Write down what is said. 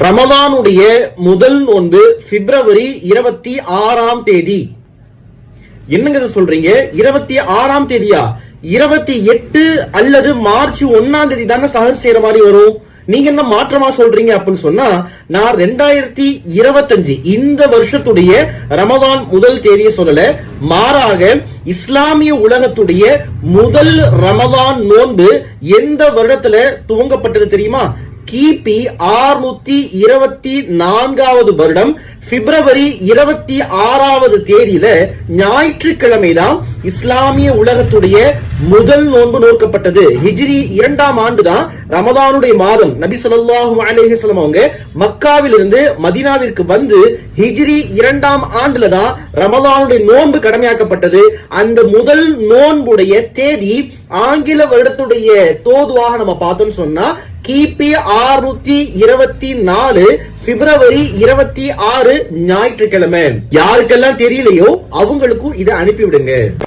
ரமதானுடைய முதல் நோன்பு பிப்ரவரி 26ஆம் தேதி. என்னங்க சொல்றீங்க? 26ஆம் தேதியா? 28 அல்லது மார்ச் 1ஆம் தேதி தானே சஹர் செய்யற மாதிரி வரும். நீங்க என்ன மாற்றமா சொல்றீங்க அப்படின்னு சொன்னா, நான் 2025 இந்த வருஷத்துடைய ரமதான் முதல் தேதியை சொல்லல, மாறாக இஸ்லாமிய உலகத்துடைய முதல் ரமதான் நோன்பு எந்த வருடத்துல துவங்கப்பட்டது தெரியுமா? கிபி 624வது வருடம் பிப்ரவரி 26வது தேதியில ஞாயிற்றுக்கிழமை தான் இஸ்லாமிய உலகத்துடைய முதல் நோன்பு நோக்கப்பட்டது. ஹிஜ்ரி 2ஆம் ஆண்டு தான் ரமதானுடைய மாதம். நபி ஸல்லல்லாஹு அலைஹி வஸல்லம் அவங்க மக்காவில் இருந்து மதீனாவிற்கு வந்து ஹிஜ்ரி 2ஆம் ஆண்டுல தான் ரமதானுடைய நோன்பு கடமையாக்கப்பட்டது. அந்த முதல் நோன்புடைய தேதி ஆங்கில வருடத்துடைய தோதுவாக நம்ம பார்த்தோம்னு சொன்னா கிபி 624 பிப்ரவரி 26 ஞாயிற்றுக்கிழமை. யாருக்கெல்லாம் தெரியலையோ அவங்களுக்கும் இதை அனுப்பி விடுங்க.